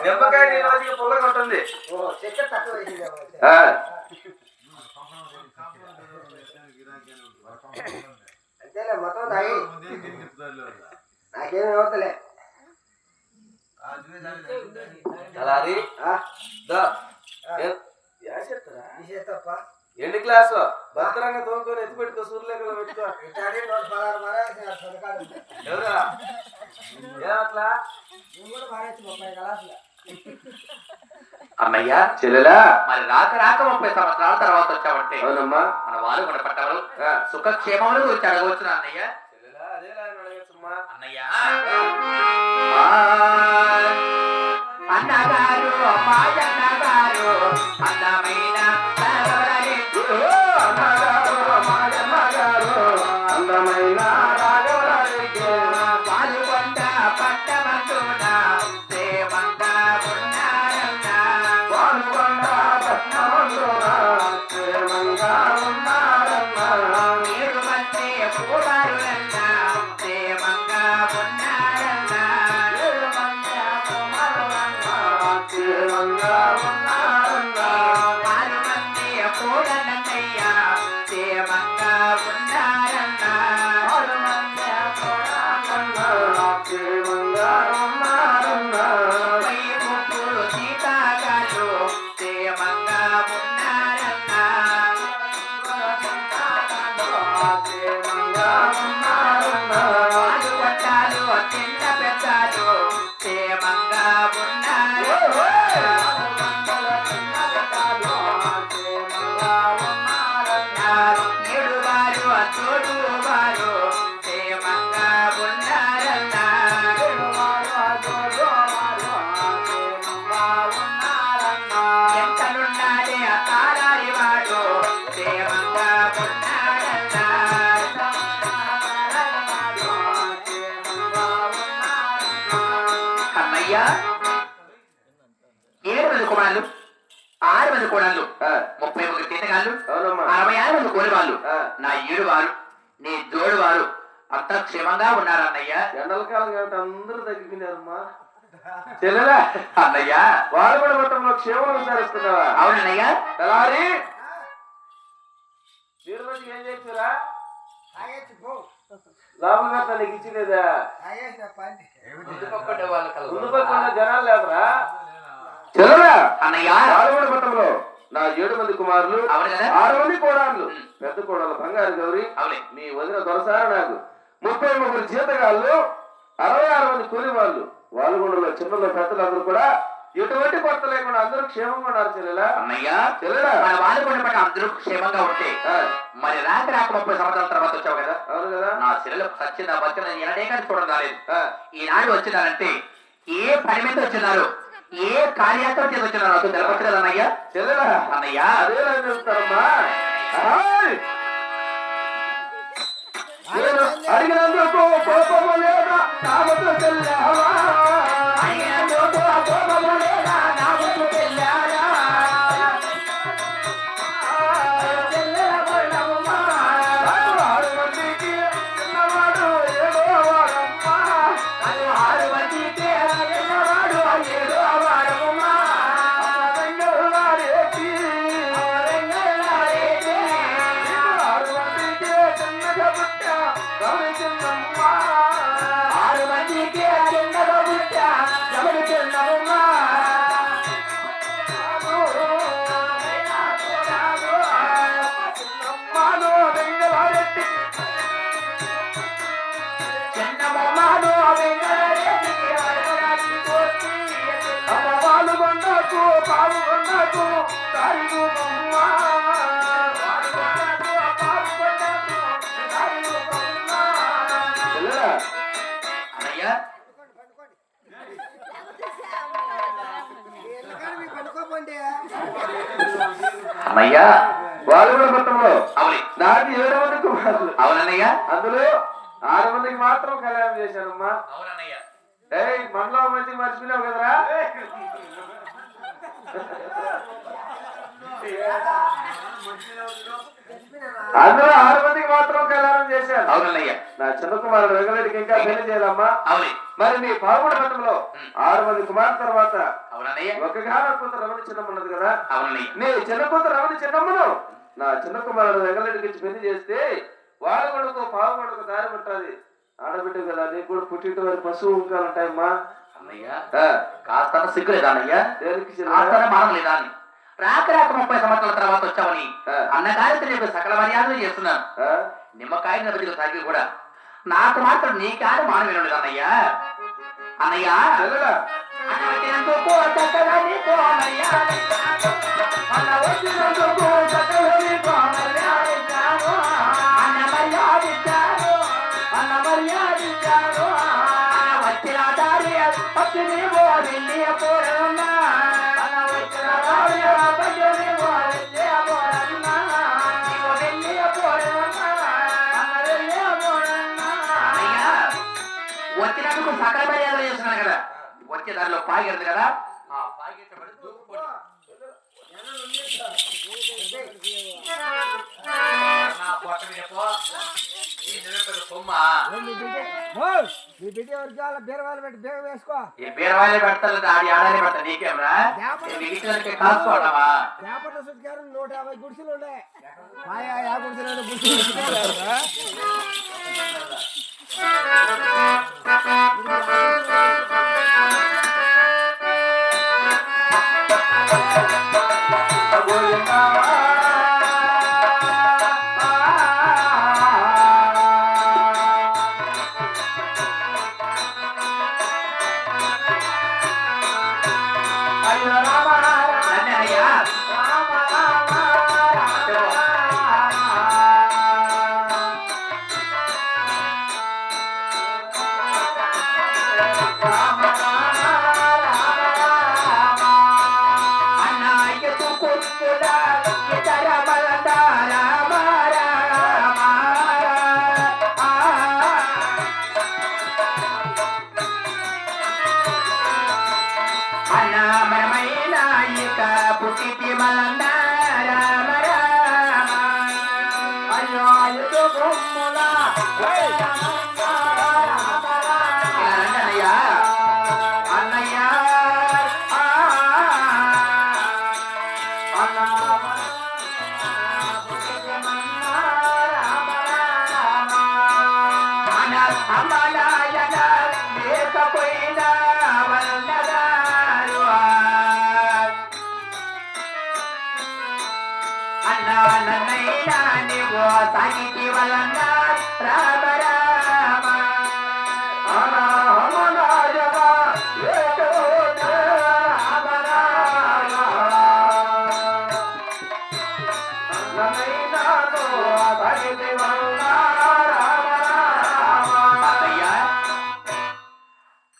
నిమ్మకాయ నీ రోజుకి పుల్లగా ఉంటుంది. అంతేలే మొత్తం తాగి నాకేమి ఇవ్వతలే. ఎండు క్లాసు భద్రంగా తోముకొని ఎత్తి పెట్టుకో, సూర్యలేఖలో పెట్టుకో. ఎవరా ఏమట్లా అన్నయ్య చెల్లెలా మరి రాక 30 సంవత్సరాల తర్వాత వచ్చావంటే అవునమ్మా మన వాళ్ళు మన పట్టవలు సుఖక్షేమముల గురించి అడగవచ్చు అన్నయ్య. చెల్లెలా అదేలా అడగచ్చమ్మా. అన్నయ్య అన్నగారు మాయన్నగారు అందమైన అందమైన పాలుగొండ పట్టమంటున ప్రేమంగా ఉన్నారన్న పాల్గొండ పట్నమందున క్షేమంగా ఉన్నారన్న. 7 మంది కుమారులన్న ప్రేమంగా ఉన్నారన్న. 7 మంది కుమారులన్న క్షేమంగా ఉన్నారన్న. 6 మంది కోడలన్నయ్య ప్రేమంగా ఉన్నారన్న. 6 మంది కోడలన్న క్షేమంగా ఉన్నారన్న. 30 సీతాగారు ప్రేమంగా ఉన్నారన్న. క్షేమంగా ఉన్నారన్న. 4 వట్టాలు చిన్న పెద్దాలు ప్రేమంగా ఉన్నారన్న. 7 వారు తోడు వారు ప్రేమంగా ఉన్నారన్న. ఎంతలున్నాడే తారారి వాడు ప్రేమంగా ఉన్నారన్న. అన్నయ్య 7 మంది కుమారులు, 6 మంది కోడళ్ళు, 31 తీతగాళ్ళు, అవునమ్మా 66 మంది కోరివాళ్ళు, ఆ. నా 7 వారు నీ జోడు వారు అంతా క్షేమంగా ఉన్నారన్నయ్య. ఎండల కాలం కాబట్టి అందరూ తగ్గిపోయినారమ్మా. చెల్లెలా అన్నయ్య వాళ్ళు కూడా మొత్తంలో క్షేమం విచారిస్తున్నావా? అవునన్నయ్య. తెలారి తిరుపతికి ఏం చేస్తురా? లాభం గారు నీకు ఇచ్చిలేదా? ముందు పక్కన జనాలు లేదురా. చెల్లెలా అన్నయ్య పాల్గొండ పట్టణంలో నా 7 మంది కుమారులు, అవును కదా? 6 మంది కోడళ్ళు. పెద్ద కోడలు బంగారు గౌరి, అవునే నీ వదిన దొరసారు నాకు 33 జీతగాళ్ళు, 66 మంది కూలి వాళ్ళు. వాలుగొండలో చిన్నలో పెద్దలందరూ కూడా ఎటువంటి కొరత లేకుండా అందరూ క్షేమంగా ఉన్నారు. చెల్లెలా అన్నయ్య చెల్లెలా మన వాళ్ళు కూడా పట్ల అందరూ క్షేమంగా ఉంటే మరి రాక 30 సంవత్సరాల తర్వాత వచ్చావు కదా. అవును కదా. నా చెల్లెలకు సచ్చిన బతిన ఎనడే కానీ చూడడం రాలేదు. ఈనాడు వచ్చినారంటే ఏ పని మీద వచ్చినారు, ఏ కార్యాచరణ చేసి వచ్చినారు నాకు తెలవచ్చు కదా అన్నయ్య. చెల్లెలా అన్నయ్య అదే చెప్తారమ్మా. అడిగినందుకు కోపము లేదా కాబట్టి చెల్లావా? అడిగినందుకు కోపము లేదా నా ముందు తెల్లారా? చెల్లెల పడవమ్మా. 6 మందికి చిన్నవాడు 7వ వాడమ్మా. 6 మందికి చిన్నవాడు 7వ వాడమ్మా. వెంగళారేటి 6 మందికి చిన్నగా పుట్టా గమనించున్నామమ్మా. చిన్నమ్మను వెంగళరెడ్డికి అడగడానికి పోతి పాల్గొండకు పాల్గొండకు కారిగుమ్మా. అన్నయ్య అన్నయ్య వాలుగొండ పట్టణంలో అవునే నాకు 7 మంది కుమారులు. అవునన్నయ్య అందులో 6 మందికి మాత్రం కళ్యాణం చేశానమ్మా. అవునన్నయ్య. మనలో మంచిగా మర్చిపోయినావు కదరా. అందులో 6 మందికి మాత్రం కళ్యాణం చేశాను. అవునయ్యా. నా చిన్న కుమారుడు వెంగళరెడ్డికి ఇంకా పెళ్లి చేయాలమ్మా. అవును. మరి నీ పాల్గొన మతంలో 6 మంది కుమారు తర్వాత అవునయ్య. ఒకగానో కూతురు రమణి చిన్నమ్మన్నది కదా. అవునయ్య. నీ చిన్న కూతురు రమణి చిన్నమ్మను నా చిన్న కుమారుడు వెంగళరెడ్డికి ఇచ్చి పెళ్లి చేస్తే వాళ్ళ కొడుకు పావు కొడుకు దారి ఉంటుంది. ఆడబిడ్డ కదా, నీకు కూడా పుట్టింటి వారి పశువు ఉంకాలు ఉంటాయమ్మా. అన్నయ్య కాస్త సిగ్గులేదా అన్నయ్య? దేనికి మానలేదా అని రాక 30 సంవత్సరాల తర్వాత వచ్చావని అన్నగారికి నేను సకల మర్యాదలు చేస్తున్నాను. నిమ్మకాయ బతికి తాగి కూడా నాకు మాత్రం నీ కాదు మానవేనుడు అన్నయ్య. అన్నయ్య వచ్చినందుకు సకల మర్యాదలు చేస్తున్నాను కదా. వచ్చే దారిలో పాగిరదు కదా. బీరవాయిలు పెడతారు, ఆడి ఆడాలి పెడతా. నీకేమరా కాసుకోవడమా? 150 గుడిసెలు ఉన్నాయి.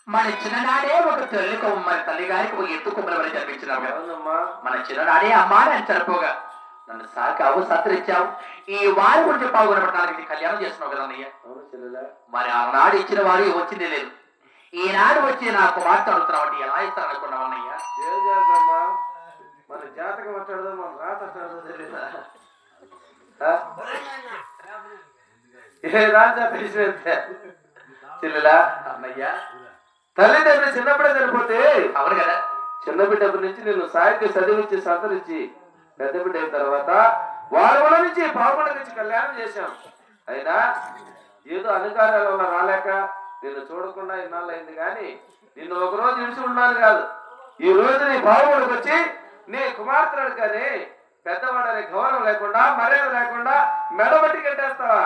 మన చిన్ననాడే ఒక తల్లి కొమ్మరి తల్లి గారికి ఒక ఎత్తు కొమ్మల వరకు జన్మించినావు. మన చిన్ననాడే అమ్మాని అని చనిపోగా నన్ను సాకావు, సత్రిచ్చావు. ఈ వారి గురించి పాల్గొనబడటానికి కళ్యాణం చేస్తున్నావు కదా అన్నయ్య. మరి ఆనాడు ఇచ్చిన వారు వచ్చిందే లేదు. ఈనాడు వచ్చి నా కుమార్తె అడుగుతున్నావు, ఎలా ఇస్తారు అనుకున్నావు అన్నయ్య? ఏం చేద్దామా, మన జాతకం మాట్లాడదా, మన రాత తెలీదా? ఏ రాజా చెల్లెలా అన్నయ్య, తల్లిదండ్రులు చిన్నప్పుడే చనిపోతే అవును కదా. చిన్న బిడ్డప్పటి నుంచి నిన్ను సాహిత్య చదివించి సంతరించి పెద్ద బిడ్డ అయిన తర్వాత వాళ్ళ నుంచి పావుగొండ నుంచి కళ్యాణం చేశాం. అయినా ఏదో అధికారాల వల్ల రాలేక నిన్ను చూడకుండా ఇన్నాళ్ళు అయింది. కానీ నిన్ను ఒకరోజు విడిచి ఉన్నాను కాదు, ఈ రోజు నీ పావుగొండకు వచ్చి నీ కుమార్తెడు కానీ పెద్దవాడని గౌరవం లేకుండా మర్యాద లేకుండా మెడబట్టి కట్టేస్తావా?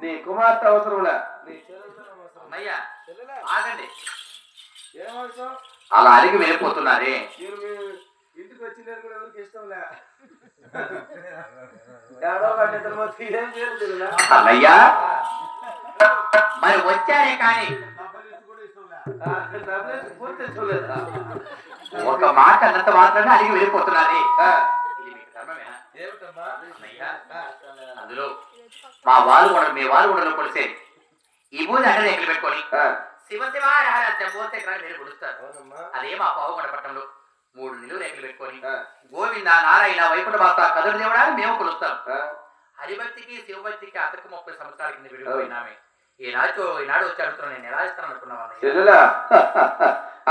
నీ కుమార్తె అవసరంలే. నీ ఆగండి, ఏమవసరం? అలా అడిగి వెళ్ళిపోతున్నారే. ఇంటికి వచ్చి నేను కూడా ఎవరికి ఇష్టంలే. ఏడో కట్టిన ఏం చేయలేదు అన్నయ్యా. మరి వచ్చారే కానీ పూర్తి ఇష్టంలేదా? ఒక మాట అన్నంత మాత్రమే అడిగి వెళ్ళిపోతున్నారే. ఇది మీకు ధర్మమేనా? అందులో మా వాళ్ళు కూడా మీ వాళ్ళు కూడా కొలిసే ఈ బూది అంటే ఎక్కలు పెట్టుకొని శివ శివారాధ్యం పోతే మీరు కొలుస్తారు. అదే మా పావుగొండ పట్టణంలో 3 నిలువు రేఖలు పెట్టుకొని ఆ, గోవింద నారాయణ వైకుంఠ భర్త కదురు దేవుడా అని మేము కొలుస్తాం. ఆ, హరిభక్తికి శివభక్తికి అతనికి 30 సంవత్సరాల కింద విడిపోయినామే. ఈనాడు వచ్చి అడుగుతున్నాను, నేను ఎలా ఇస్తాను అనుకున్నావా అన్నయ్య? చెల్లెలా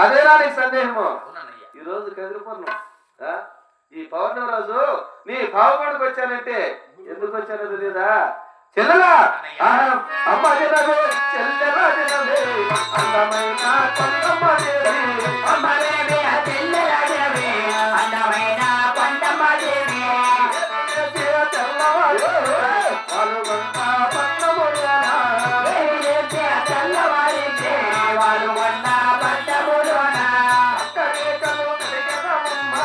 అదేనా నీకు సందేహము? అవునన్నయ్య. ఈ రోజు కదిరిపూర్ణం, ఈ పౌర్ణమి రోజు నీ పావుగొండకు వచ్చానంటే ఎందుకు వచ్చానో తెలియదా? చెల్లెలా అమ్మ జనవే చెల్లెలా జనవే అందమైన కొండమ్మ దేవి అమ్మలేవే ఆ చెల్లెలా జనవే అందమైన కొండమ్మ దేవి తెల్లవారు పాల్గొండ పట్టములోనా తెల్లవారితే వాళ్ళు కొన్న పట్టములోనా అక్కరేకలు కడిగెదమమ్మ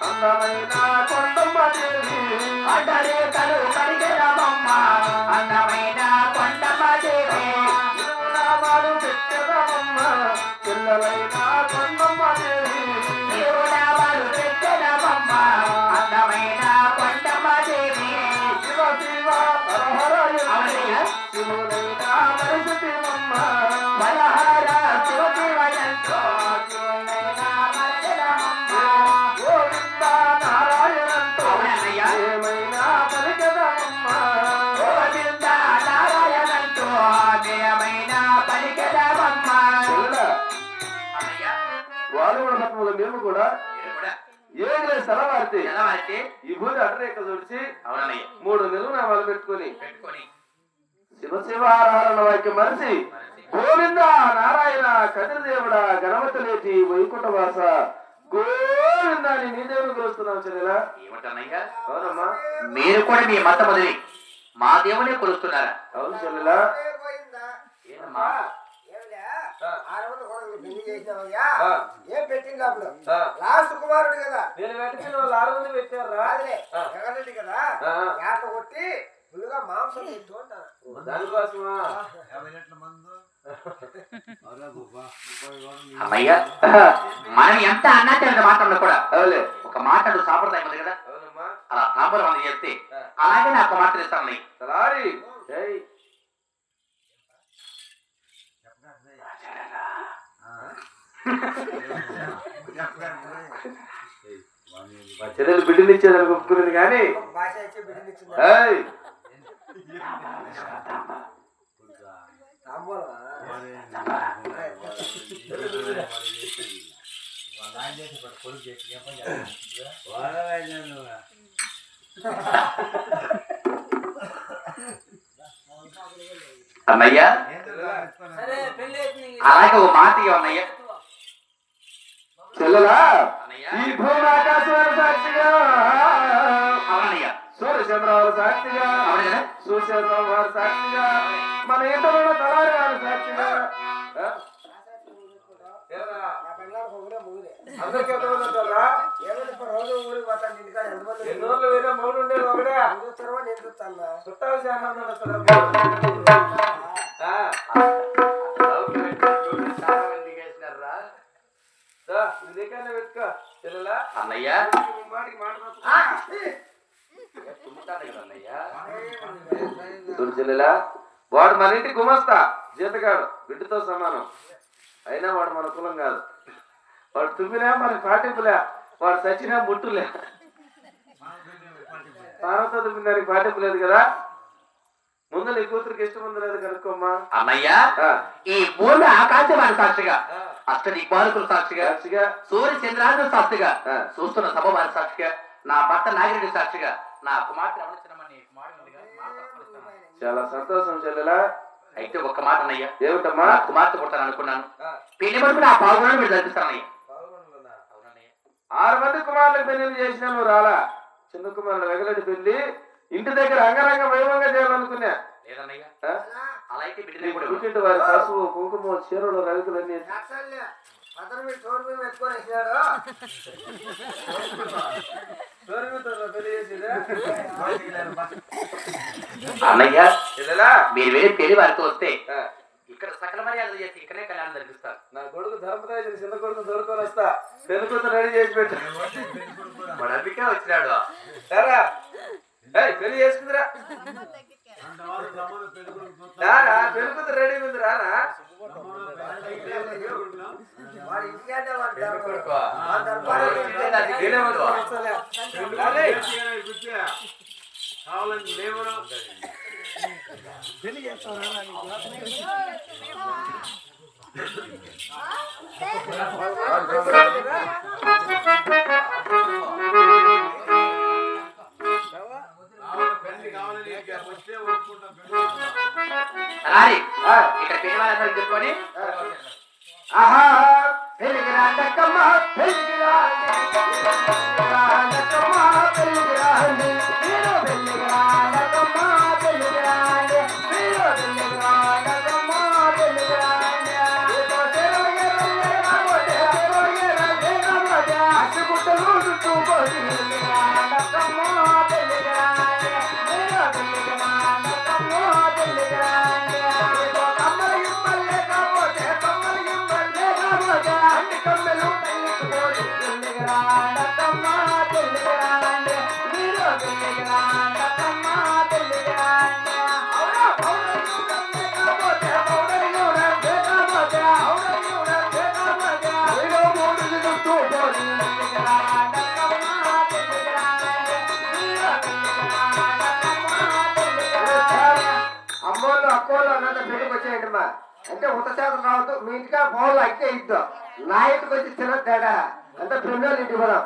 అందమైన కొండమ్మ దేవి అడ్డరేఖలు కడిగెదమమ్మ అందమైన కొండమ్మ దేవి నామాలు పెట్టెదమమ్మ పిల్లలైన కొండమ్మ దేవి దేవుడావాలు పెట్టెదమమ్మ అందమైన కొండమ్మ దేవి. శివ శివ హర అవునయ్య. శివులైన పరిస్థితిమమ్మ బలహార శివదేవయంతో శివులైన మధ్యదమమ్మ. గోవింద నారాయణంతో అవునన్నయ్య. ఏమైనా పలికెదమమ్మ గోవింద నారాయణంతో దేవమైన పలికెదమమ్మ. చెల్లెలా, అన్నయ్య, వాలుగుణ పట్టణంలో మేము కూడా మీరు కూడా ఏడు సెలవారితే తెల్లవారితే ఈ భూమి అడ్డరేఖ తుడిచి అవునన్నయ్య 3 నిలువునామాలు పెట్టుకొని పెట్టుకొని శివ శివారాధన వాక్యం మనిషి గోవింద నారాయణ కదిరిదేవుడ గణపతి లేటి వైకుంఠవాస గోవింద అని నీ దేవుని కొలుస్తున్నావు చెల్లెలా. ఏమిటన్నయ్య, అవునమ్మా, మీరు కూడా మీ మత మొదలి మా దేవునే కొలుస్తున్నారా? అవును చెల్లెలా. పోయిందా? ఏంటమ్మా? ఏమిలే? ఆ. 600 కోడలు పెళ్లి చేసినావయ్యా? ఆ. ఏం పెట్టింది అప్పుడు? ఆ. లాస్ట్ కుమారుడు కదా, నేను వెంటనే వాళ్ళు 6 మంది పెట్టారా? రాదులే ఆ. జగన్రెడ్డి కదా, ఆ. ఏట కొట్టి ఫుల్గా మాంసం పెట్టు అంటాను. దానికోసమా? అమ్మయ్య, మనం ఎంత అన్నాచరణ మాట్లాడినా కూడా అవులే. ఒక మాటలు సాంప్రదాయం ఉంది కదా, అవునమ్మా. అలా తాంబూలం అని చేస్తే ఆ. అలాగే నాకు మాటలు ఇస్తాను అన్నయ్య. తలారి జై. మా చెల్లెలు బిడ్డలు ఇచ్చేదానికి ఒప్పుకునేది కానీ ఒక భాష ఇచ్చి బిడ్డనిచ్చింది. ఏయ్, తాంబూలమా? అన్నయ్య, అలాగే ఓ మాట ఇవ్వు అన్నయ్య. చెల్లెలా అన్నయ్య, ఈ భూమి ఆకాశవాల సాక్షిగా అవునయ్య, సూర్యచంద్రాల సాక్షిగా అవును కదా? సూర్యచంద్రం వారి సాక్షిగా మన ఇంట్లో తలారి వారి సాక్షిగా నా పెళ్ళానికి ఒకరే మూడే. అందరికీ ఎంతమంది ఉంటారా? ఏమైనా ఇప్పుడు రోజు ఊరికి పోతాను, ఇంటికాడ ఎంతమంది ఎన్ని రోజులు వేరే మూడు ఉండేది ఒకటే ఎందుకు వస్తారో నేను చూస్తాను. చుట్టాలు చాలా మంది వస్తారు. నీకైనా పెట్టుకో చెల్లెలా. అన్నయ్య, మాటికి మాట ఆ, తుమ్ముతాడు కదా అన్నయ్య. చూడు చెల్లెలా, వాడు మన ఇంటి గుమస్తా జీతగాడు బిడ్డతో సమానం, అయినా వాడు మన కులం కాదు. వాడు తుమ్మినా మనకి పాటింపులే, వాడు చచ్చినా ముట్టులే. పానంతో తుమ్మిన దానికి పాటింపు లేదు కదా. ముందు నీ కూతురికి ఇష్టం ఉంది లేదు కనుక్కోమ్మా. అన్నయ్య, ఆ, ఈ భూమి ఆకాశవాణి సాక్షిగా ఆ, అష్ట దిగ్బాలకుల సాక్షిగా సాక్షిగా, సూర్య చంద్రాల సాక్షిగా ఆ. చూస్తున్న సభ వారి సాక్షిగా నా భర్త నాగిరెడ్డి సాక్షిగా నా కుమార్తె రమణించమని కుమారుడు ఉందిగా, మాట తప్పనిస్తాను. చాలా సంతోషం చెల్లెలా. అయితే ఒక్క మాట అన్నయ్య, ఏమిటమ్మా? నా కుమార్తె పుడతాను అనుకున్నాను. ఆ, పెళ్లి వరకు నా పాల్గొనడం మీరు జరిపిస్తానయ్య. పాల్గొనలేదా? అవునన్నయ్య. 6 మంది కుమారులకు పెళ్లి చేసినా నువ్వు రాలా. చిన్న కుమారుడు వెగలటి పెళ్లి ఇంటి దగ్గర అంగరంగ వైభవంగా చేయాలనుకున్నా. లేదన్నయ్య, ఆ? అలా అయితే బిడ్డనే నీ కూడా పుట్టింటి వారి పసుపు కుంకుమ చీరలు రవికులన్నీ అసలు అతను మీరు చోటు మీద పెట్టుకొని వేసినాడు. పెళ్లి చేసేదా? అన్నయ్య, చెల్లెలా, మీరు వెళ్ళి పెళ్లి వారితో వస్తే ఆ, ఇక్కడ సకల మర్యాదలు చేసి ఇక్కడే కళ్యాణం జరిపిస్తారు. నా కొడుకు ధర్మరాజు చిన్న కొడుకు దొరుకుని వస్తా. పెళ్లి కూతురు రెడీ చేసి పెట్టు. వాడు అందుకే వచ్చినాడు. సరే ఏయ్, పెళ్లి చేసుకుందిరా. రారా, పెళ్లి కూతురు రెడీ ఉంది రారా. వాడి ఇంటికంటే వాడి దర్బారు. కొడుకు. వాడి దర్బారు ఈడే వద్దు. కావాలని లేవరు పెళ్లి కావాలని వస్తే ఒప్పుకుంటాం. రారి ఇక్కడ పెళ్లి వాళ్ళందరూ చెప్పుకొని ఆహా పెళ్ళికి రాండక్కమ్మ పెళ్ళికి రాండి రాండక్కమ్మ పెళ్ళికి రాండి మీరు పెళ్ళికి రాండక్కమ్మ పెళ్ళికి రాండి మీరు పెళ్ళికి రాండక్కమ్మ పెళ్ళికి రాండి అచ్చుగుట్టలు చుట్టుకొని రాండక్కమ్మ పెళ్ళికి రాండి మీరు పెళ్ళికి రాండక్కమ్మ పెళ్ళికి రాండి కమ్మలు ఇమ్మలు లేకపోతే కమ్మలు ఇమ్మలు లేకపోతే అన్ని కమ్మలు పెళ్ళికి పెళ్ళికి రాండక్కమ్మ పెళ్ళికి రాండి మీరు పెళ్ళికి రాండక్కమ్మ పెళ్ళికి రాండి అవునా పౌడర్ లేకపోతే పౌడర్ లేకపోతే పౌడర్ లేకపోతే ఏదో మూడు చుట్టుకొని పెళ్ళికి రాండక్కమ్మ పెళ్ళికి రాండి మీరు పెళ్ళికి రాండక్కమ్మ పెళ్ళికి రాండి అమ్మోళ్ళు అక్కోళ్ళు అన్నంత పెళ్లికి వచ్చేయండి మా అంటే ఉత్తశాతం రావద్దు మీ ఇంటికి ఫోన్లు అయితే ఇద్దాం నా ఇంటికి వచ్చి చిన్న తేడా అంటే పిల్లలు ఇంటికి పోదాం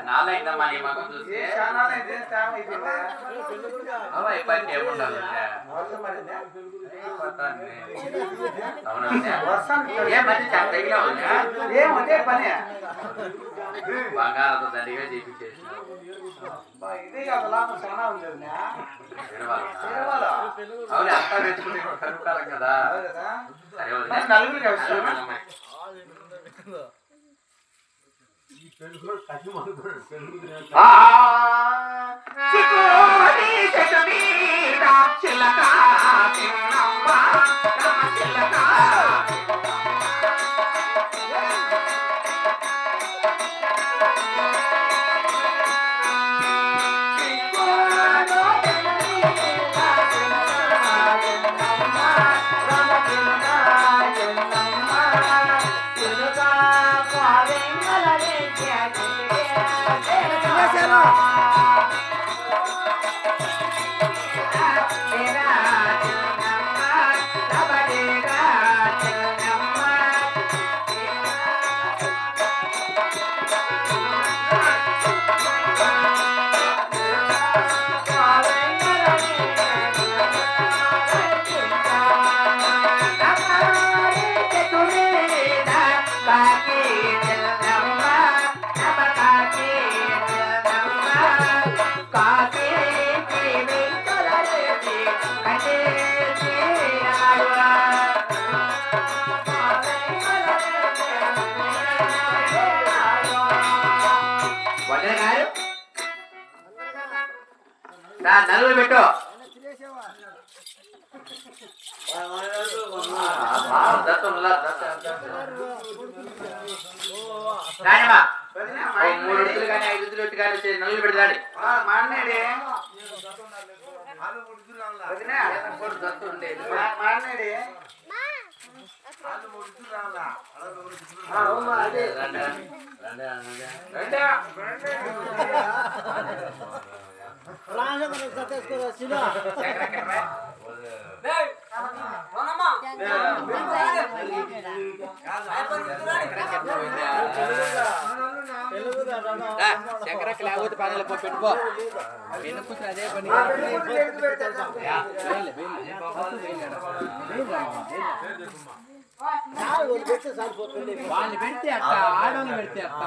నాలైందమ్మా నీ మగం చూస్తే ఇప్పటికి ఏముండాలి ఏ మంచి తగిలా ఉందా పని బంగారంతో దండిగా చేపించేసిన ఇది చాలా ఉంది అవును అంతా పెంచుకుంటే కనుక్కాలం కదా సరే నలుగురు ఆ చికోడి చెట్టు మీద చిలక చిన్నమ్మ చిలక నలుగురు పెట్టు రానివా 3 రోజులు కానీ 5 రోజులు పెట్టి కానీ నలుగురు పెడతాడు మాట్లాడే చక్రకి లేకపోతే పనులు పెట్టుకో కూర్చొని అదే పని వాళ్ళు పెడితే అక్క ఆడవాళ్ళు పెడితే అక్క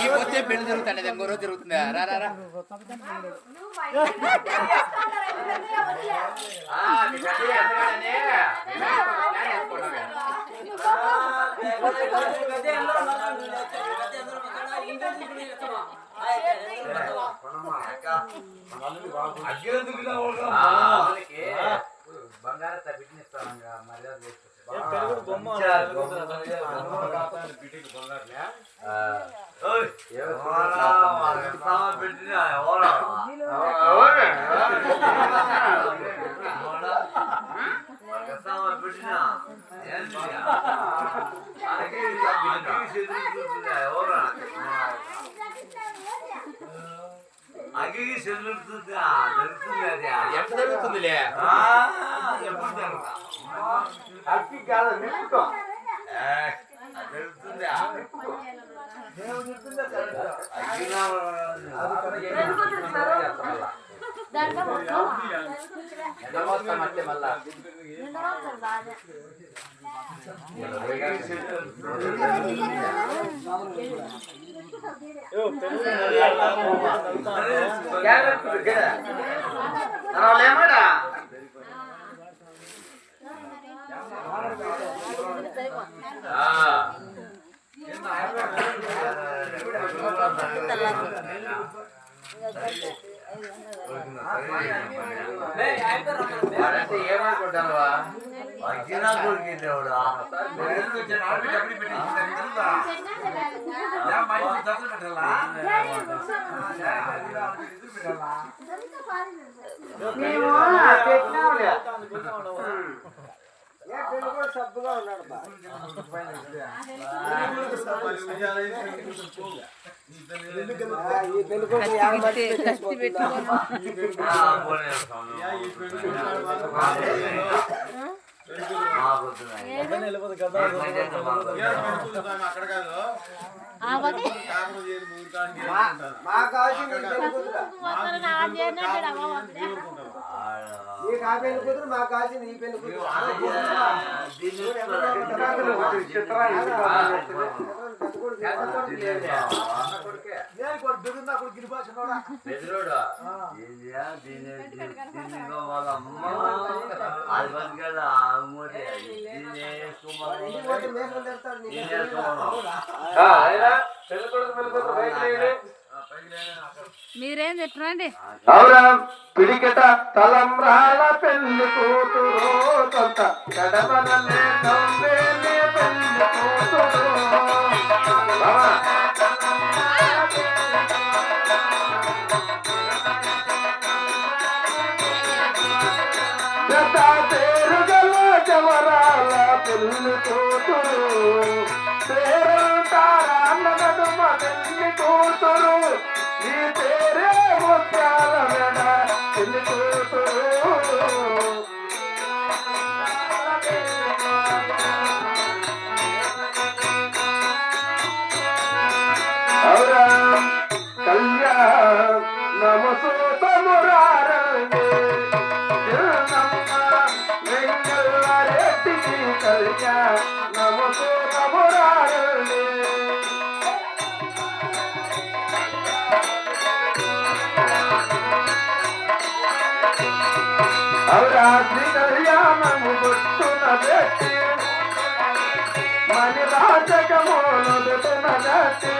పోతే పెళ్లి జరుగుతుంది ఇంకో రోజు జరుగుతుందా రా బంగారు బిడ్డనిస్తాను మర్యాద అగ్గికి చెల్లుతుందా జరుగుతుంది అది ఎంత జరుగుతుందిలే ఎప్పుడు జరుగుతా అగ్గి కాదు నిప్పుకో జరుగుతుందా మళ్ళా ఏమనుకుంటాను అగ్గినా కొడుకునేవాడా సబ్బుగా ఉన్నాడు మాకు కావాల్సింది నీ పెళ్లి కూతురు. నీకు ఆ పెళ్లి కూతురు, మాకు కావాల్సింది ఈ పెళ్లి కూతురు. మేకలు తెస్తారు నీకు. అయినా పెళ్లి కొడుకు పెళ్లి కూతురు బయట లేడు. మీరేం తిట్టరండి అవురా పిడికెట తలంబ్రాల పెళ్లి కూతురు కొంత కడపలనే నవ్వేలే పెళ్లి కూతురు. బావా. జత పేరు గల జవరాల పెళ్లి కూతురు పేరంటారా నడుమ పెళ్లి కూతురు నీ పేరే ముత్యాల మెడ పెళ్లి కూతురు. అవురా కళ్యాణము సూతమురారంగే వెంగళరెడ్డికి కళ్యాణము సూతమురారంగే. అవురా శ్రీ కళ్యాణము గుట్టున పెట్టి మణి రాజకమును దుటున పెట్టి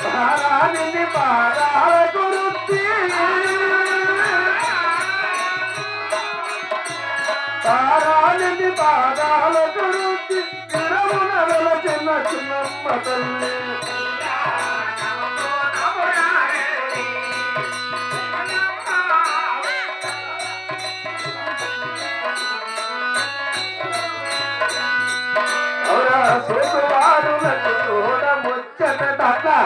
భారాన్ని పాదాల గురుతి తారాని పాదాల గురుతి తిరమున వెలచిన చిన్నమ్మ తల్లి. అవురా సోసువారులకు చూడ ముచ్చట దాకా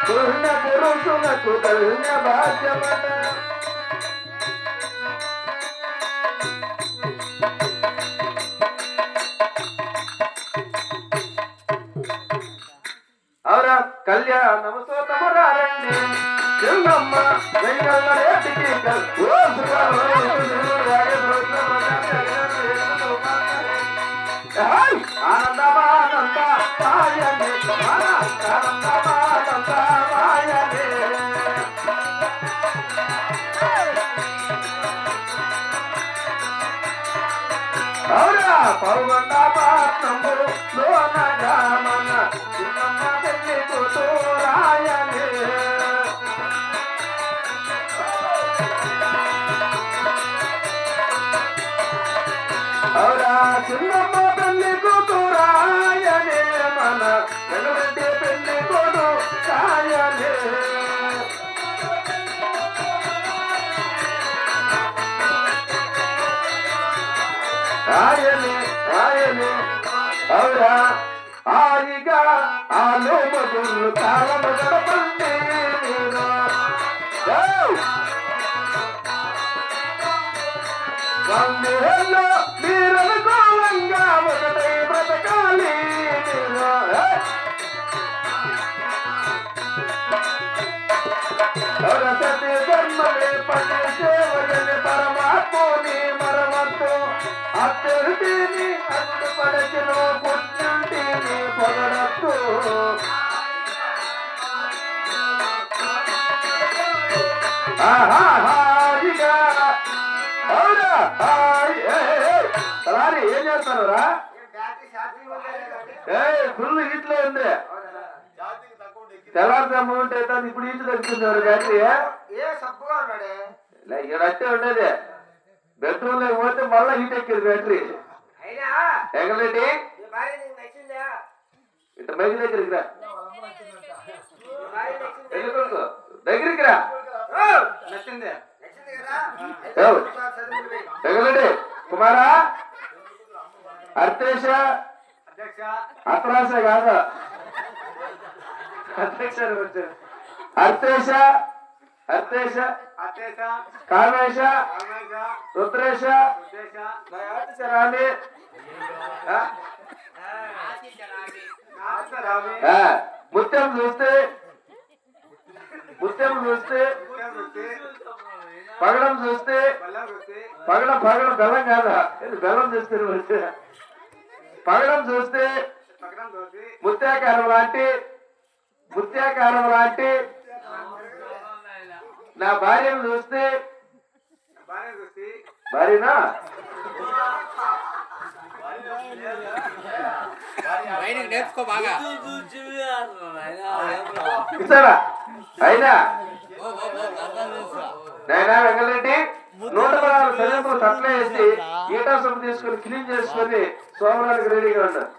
పుణ్య పురుషులకు కళ్య భాగ్యమట. అవురా కళ్యాణము సోతమురారండి చిన్నమ్మ వెంగళరెడ్డికి ఆనందమానంద మాయనే ఆనందమానంద మాయనే. అవురా పౌగొండ పాత్రము లోనగా మన చిన్నమ్మ పెళ్లి కూతురాయనే. అవురా చిన్నమ్మ పెళ్లి కూతురాయనే మన వెంగరెడ్డి పెళ్లి కూతురాయనే. ఆయనే ఆయనే అవురా ఆయిగా ఆలో మగుళ్ళు కాలము గడపండి మీరు. వందేళ్ళో మీరనుకోవంగా ఒకటై బ్రతకాలి మీరు. సరస్వతి జన్మలే పని సేవలని పరమాత్మని మరవద్దు అత్యర్థిని అడ్డు పడచిన పుట్టింటిని పొగడద్దు. హాయిగా అవునా సలారి ఏం చేస్తాను రా బ్యాటరీ షార్టింగ్ వల్లే కాబట్టి. ఫుల్ ఇట్లే ఉంది తెల్లారి అమౌంట్ అయితే ఇప్పుడు ఇంటి తగ్గుతుంది బ్యాటరీ ఏ సబ్బుగా ఉన్నాడే. ఇక్కడ అట్టే ఉండేది బెడ్రూమ్ లో పోతే మళ్ళా హీట్ ఎక్కింది బ్యాటరీ. అయినా ఎగలేటి నీ భార్య నీకు నచ్చిందా? ఇట్లా మైకి దగ్గరికి రా నీ భార్య నచ్చిందా? వెళ్ళికొడుకు దగ్గరికి రా నచ్చింది కదా? చదువులు ఎగలేటి కుమారా అర్థేశ అధ్యక్ష అత్రాశ కాదు అధ్యక్ష అర్థేశ అర్తేశ అతేశ కామేశ రమేశ రుద్రేశ ఉద్దేశ చరామి నాచరామి ముత్యం చూస్తే వృత్తి పగడం చూస్తే బల్ల వృత్తి పగడం బెల్లం కాదా ఇది బెల్లం చూస్తే పగడం చూస్తే పక్కన దోసి ముత్యాకారం లాంటి నా భార్యను చూస్తే బానే చూసి భార్యనా ఇస్తారా అయినా నాయనా వెంకటరెడ్డి 116 శరీరం తట్ల వేసి ఈటా సొమ్ము తీసుకొని క్లీన్ చేసుకొని సోమవారికి రెడీగా ఉన్నారు.